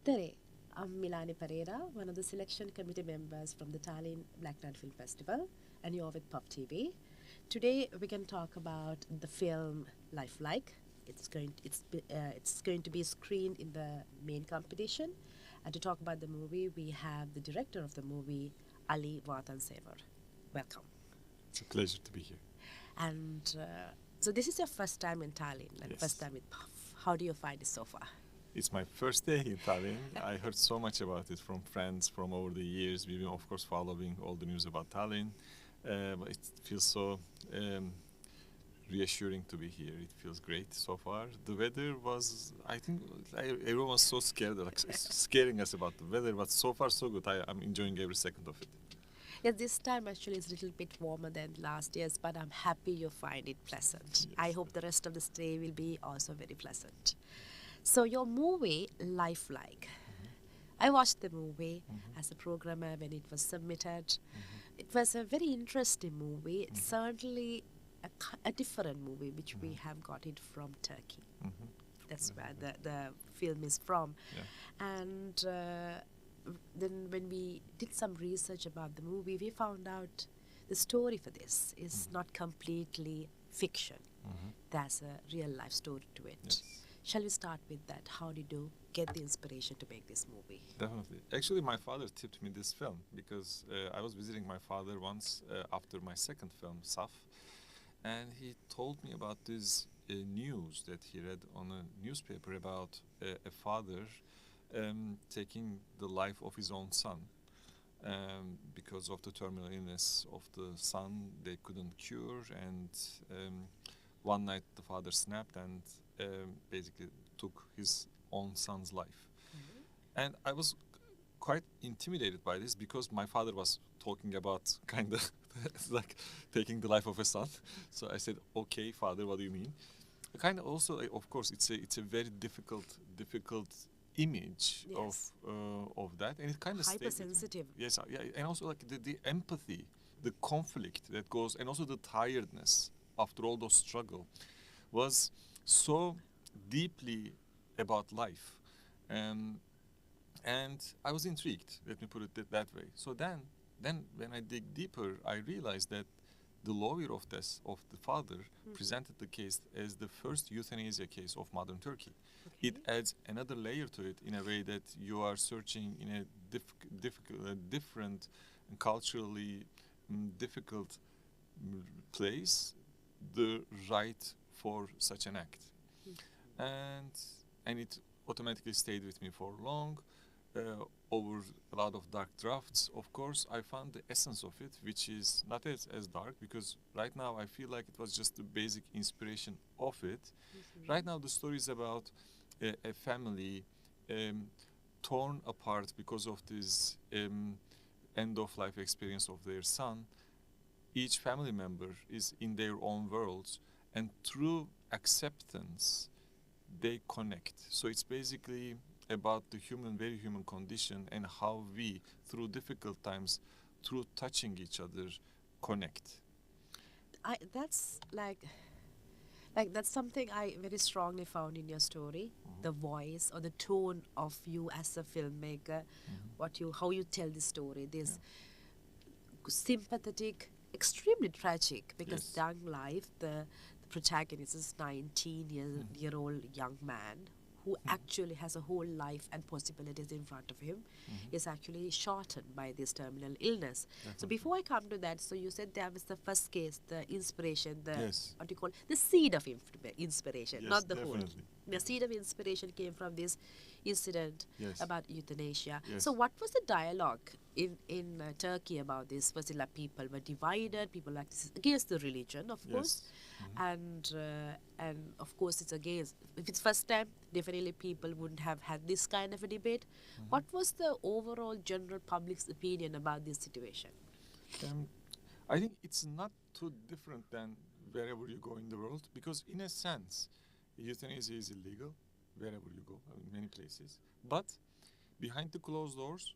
Tere, I'm Milani Perera, one of the selection committee members from the Tallinn Black Night Film Festival, and you're with PÖFF TV. Today we can talk about the film Lifelike. It's going to be screened in the main competition, and to talk about the movie, we have the director of the movie, Ali Vatansever. Welcome. It's a pleasure to be here. And so this is your first time in Tallinn and Yes. first time with PÖFF. How do you find it so far? It's my first day in Tallinn. I heard so much about it from friends from over the years. We've been, of course, following all the news about Tallinn. But it feels so reassuring to be here. It feels great so far. The weather was, I think, everyone was so scared, like scaring us about the weather. But so far, so good. I'm enjoying every second of it. Yeah, this time actually is a little bit warmer than last year's, but I'm happy you find it pleasant. Yes. I hope the rest of the stay will be also very pleasant. So your movie, Lifelike. I watched the movie as a programmer when it was submitted. It was a very interesting movie. It's certainly a different movie, which we have got it from Turkey. That's where the film is from. Yeah. And then when we did some research about the movie, we found out the story for this is not completely fiction. There's a real life story to it. Yes. Shall we start with that? How did you get the inspiration to make this movie? Definitely. Actually, my father tipped me this film because I was visiting my father once after my second film, Saf, and he told me about this news that he read on a newspaper about a father taking the life of his own son because of the terminal illness of the son they couldn't cure, and one night the father snapped and basically took his own son's life. And I was quite intimidated by this because my father was talking about kind of like taking the life of a son. So I said, "Okay, father, what do you mean?" Kind of also, of course, it's a very difficult image Yes. of that, and it kind of Hypersensitive. Yes, yeah, and also like the empathy, the conflict that goes, and also the tiredness after all those struggle, was so deeply about life, and I was intrigued. Let me put it that way. So then when I dig deeper, I realized that the lawyer of the father presented the case as the first euthanasia case of modern Turkey. It adds another layer to it in a way that you are searching in a different and culturally difficult place the right for such an act. And it automatically stayed with me for long. Over a lot of dark drafts, of course, I found the essence of it, which is not as dark, because right now I feel like it was just the basic inspiration of it. Right now the story is about a family torn apart because of this end-of-life experience of their son. Each family member is in their own worlds, and through acceptance, they connect. So it's basically about the very human condition and how we, through difficult times, through touching each other, connect. That's that's something I very strongly found in your story. The voice or the tone of you as a filmmaker, how you tell the story. This sympathetic, extremely tragic, because Yes. young life, the protagonist is 19-year-old young man who actually has a whole life and possibilities in front of him, is actually shortened by this terminal illness. So before I come to that, so you said that was the first case, the inspiration, the Yes. what do you call, the seed of inspiration, Yes, not the whole. definitely. The seed of inspiration came from this incident Yes. about euthanasia. Yes. So what was the dialogue in Turkey about this? Was it like people were divided, people like against the religion, of course, and of course it's against. If it's first time, definitely people wouldn't have had this kind of a debate. What was the overall general public's opinion about this situation? I think it's not too different than wherever you go in the world, because in a sense, euthanasia is illegal wherever you go, in many places. But behind the closed doors,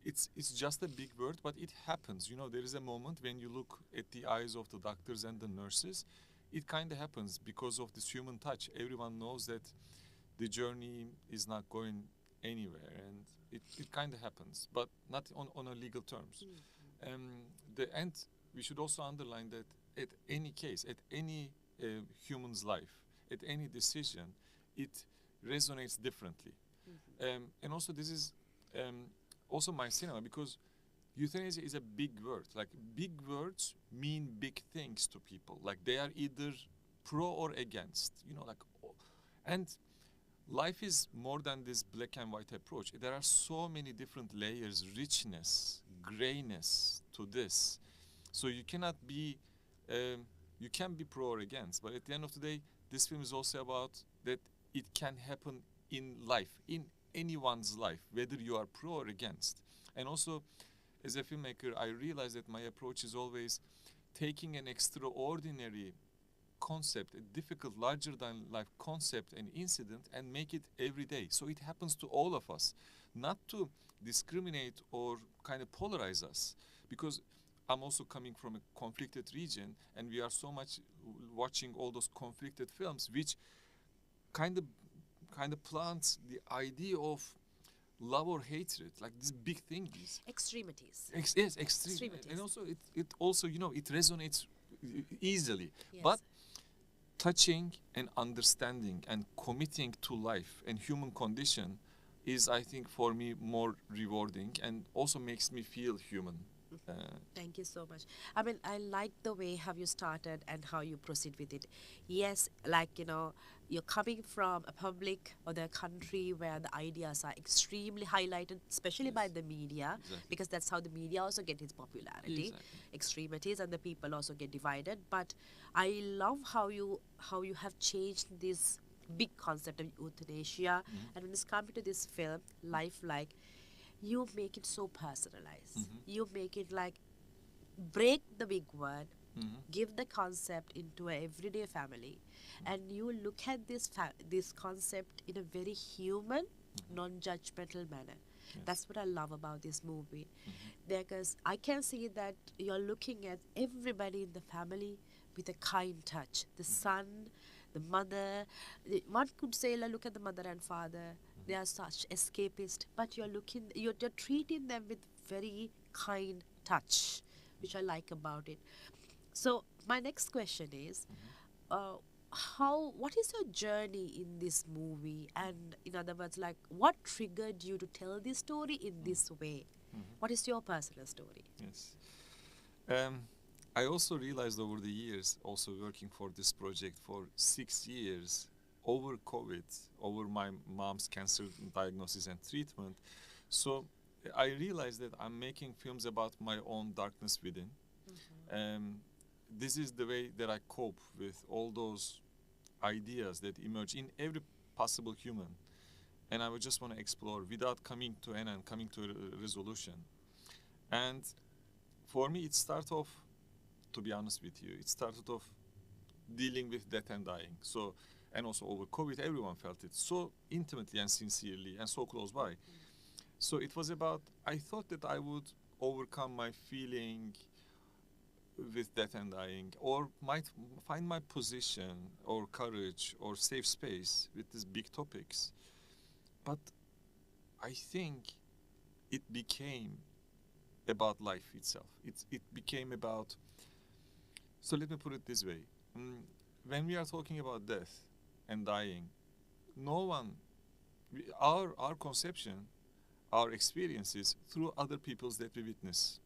it's just a big word, but it happens. You know, there is a moment when you look at the eyes of the doctors and the nurses, it kind of happens because of this human touch. Everyone knows that the journey is not going anywhere, and it kind of happens, but not on a legal terms. The end, we should also underline that at any case, at any human's life, at any decision, it resonates differently. And also this is also my cinema, because euthanasia is a big word. Like, big words mean big things to people. Like, they are either pro or against, you know, like, and life is more than this black and white approach. There are so many different layers, richness, grayness to this. So you cannot be, you can be pro or against, but at the end of the day, this film is also about that it can happen in life, in anyone's life, whether you are pro or against. And also, as a filmmaker, I realize that my approach is always taking an extraordinary concept, a difficult, larger than life concept and incident, and make it every day. So it happens to all of us, not to discriminate or kind of polarize us, because I'm also coming from a conflicted region, and we are so much watching all those conflicted films, which kind of plants the idea of love or hatred, like this big thing is Extremities. yes, extreme. And also it also, you know, it resonates easily. Yes. But touching and understanding and committing to life and human condition is, I think, for me more rewarding, and also makes me feel human. Thank you so much. I mean, I like the way how you started and how you proceed with it. Yes, like, you know, you're coming from a public or the country where the ideas are extremely highlighted, especially by the media, because that's how the media also get its popularity. Extremities, and the people also get divided. But I love how you have changed this big concept of euthanasia, and when it's coming to this film, Lifelike, you make it so personalized. You make it like, break the big word, give the concept into an everyday family, and you look at this concept in a very human, non-judgmental manner. That's what I love about this movie, because I can see that you're looking at everybody in the family with a kind touch. The son, the mother, one could say, like, look at the mother and father. They are such escapist, but you're treating them with very kind touch, which I like about it. So my next question is, what is your journey in this movie? And in other words, like, what triggered you to tell this story in this way? What is your personal story? Yes. I also realized over the years, also working for this project for 6 years, over COVID, over my mom's cancer diagnosis and treatment. So I realized that I'm making films about my own darkness within. This is the way that I cope with all those ideas that emerge in every possible human. And I would just want to explore without coming to an end, coming to a resolution. And for me, it started off, to be honest with you, it started off dealing with death and dying. So, and also over COVID, everyone felt it so intimately and sincerely and so close by. So it was about, I thought that I would overcome my feeling with death and dying, or might find my position or courage or safe space with these big topics. But I think it became about life itself. It became about, so let me put it this way. When we are talking about death and dying, no one, our conception, our experiences through other people's that we witness.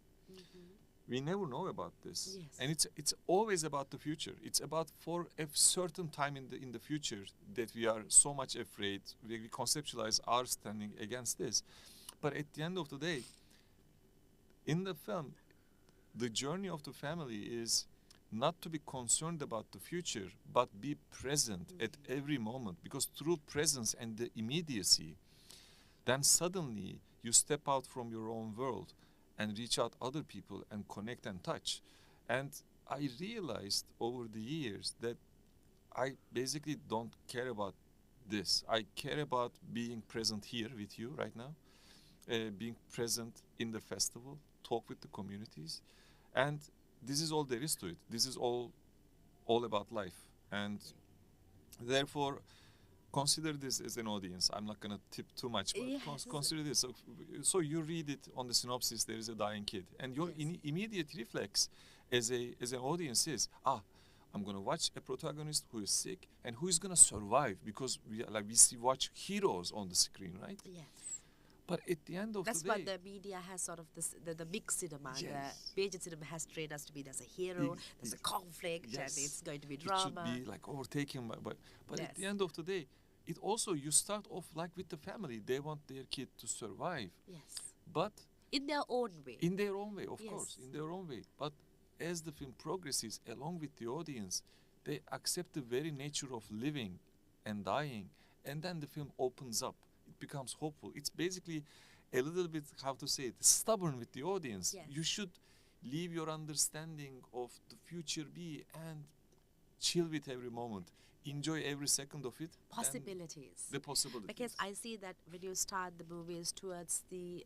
We never know about this. Yes. And it's always about the future. It's about for a certain time in the future that we are so much afraid, we conceptualize our standing against this. But at the end of the day, in the film, the journey of the family is not to be concerned about the future, but be present at every moment, because through presence and the immediacy, then suddenly you step out from your own world and reach out other people and connect and touch. And I realized over the years that I basically don't care about this. I care about being present here with you right now, being present in the festival, talk with the communities, and this is all there is to it. This is all about life. And therefore, consider this as an audience. I'm not gonna tip too much, but Yes. consider this. So you read it on the synopsis. There is a dying kid, and your Yes. immediate reflex as an audience is, I'm gonna watch a protagonist who is sick and who is gonna survive, because we watch heroes on the screen, right? Yes. But at the end of That's the what day, the media has sort of the big cinema. Yes. The major cinema has trained us to be there's a hero, there's a conflict, and yes, it's going to be it drama. should be like overtaken but at the Yes. end of the day, it also, you start off like with the family. They want their kid to survive, Yes. but In their own way. in their own way, of Yes. course, in their own way. But as the film progresses along with the audience, they accept the very nature of living and dying, and then the film opens up. It becomes hopeful. It's basically a little bit, how to say it, stubborn with the audience. Yes. You should leave your understanding of the future be and chill with every moment. Enjoy every second of it. and Possibilities. The possibilities. Because I see that when you start the movies towards the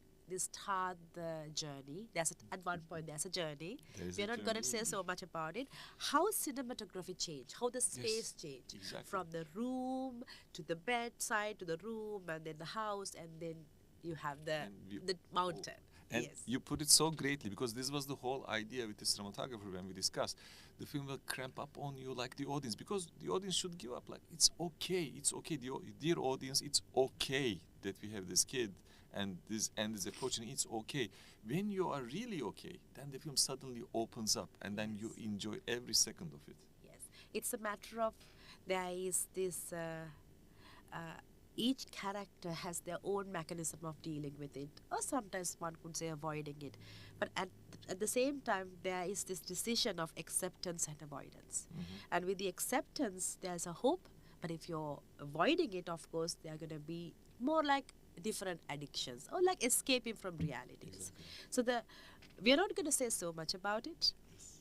journey. At one point there's a journey. There is We're a not going to journey. say so much about it. How cinematography changed, how the space changed, exactly. from the room to the bedside to the room, and then the house, and then you have the mountain. And Yes. you put it so greatly, because this was the whole idea with the cinematographer when we discussed. The film will cramp up on you like the audience, because the audience should give up. Like, it's okay, dear audience, it's okay that we have this kid and this end is approaching. It's okay. When you are really okay, then the film suddenly opens up, and then you enjoy every second of it. Yes, it's a matter of there is this. Each character has their own mechanism of dealing with it, or sometimes one could say avoiding it. But at the same time, there is this decision of acceptance and avoidance. And with the acceptance, there's a hope. But if you're avoiding it, of course, they're going to be more like different addictions or like escaping from realities. So we're not going to say so much about it.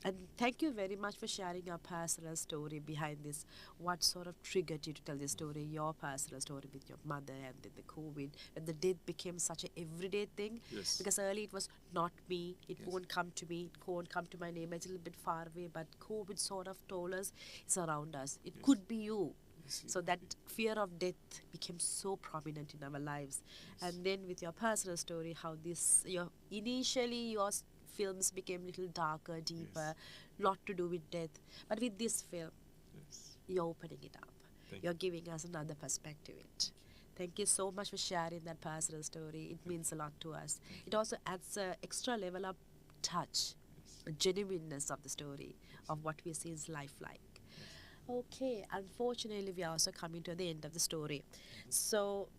And thank you very much for sharing your personal story behind this. What sort of triggered you to tell this story, your personal story with your mother, and then the COVID, and the death became such an everyday thing? Yes. Because early it was not me, it Yes. won't come to me, it won't come to my neighbor, it's a little bit far away, but COVID sort of told us it's around us. It Yes. could be you. Yes, So that fear of death became so prominent in our lives. And then with your personal story, how initially your films became a little darker, deeper, lot to do with death. But with this film, Yes. you're opening it up. Thank You're giving us another perspective. Thank you so much for sharing that personal story. It means a lot to us. It also adds an extra level of touch, a genuineness of the story, of what we see is lifelike. Okay, unfortunately, we are also coming to the end of the story. So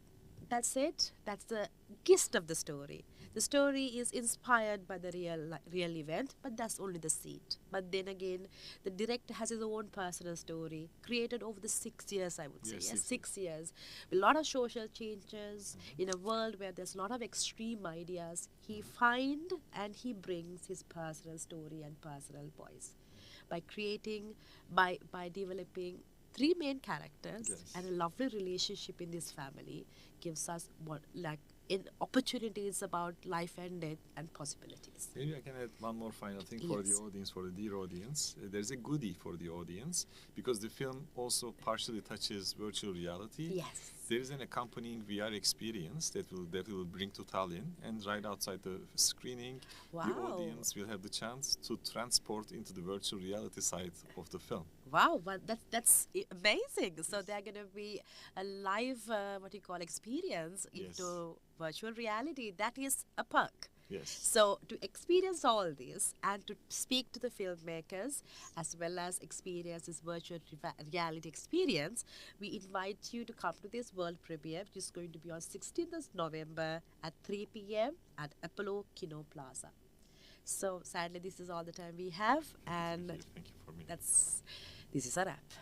that's it. That's the gist of the story. The story is inspired by the real event, but that's only the seed. But then again, the director has his own personal story, created over the 6 years, I would say. Yes, Yes, 6 6 years. A lot of social changes in a world where there's a lot of extreme ideas. He finds and he brings his personal story and personal voice by developing 3 main characters, Yes. and a lovely relationship in this family gives us opportunities about life and death and possibilities. Maybe I can add one more final thing for the Yes. audience, for the dear audience. There's a goodie for the audience, because the film also partially touches virtual reality. Yes. There is an accompanying VR experience that will bring to Tallinn, and right outside the screening, the Wow. audience will have the chance to transport into the virtual reality side of the film. Wow, but that's amazing. So they're going to be a live, experience Yes. into virtual reality. That is a perk. Yes. So to experience all this and to speak to the filmmakers as well as experience this virtual reality experience, we invite you to come to this world premiere, which is going to be on 16th of November at 3 p.m. at Apollo Kino Plaza. So sadly, this is all the time we have, and Thank you for me. this is a wrap.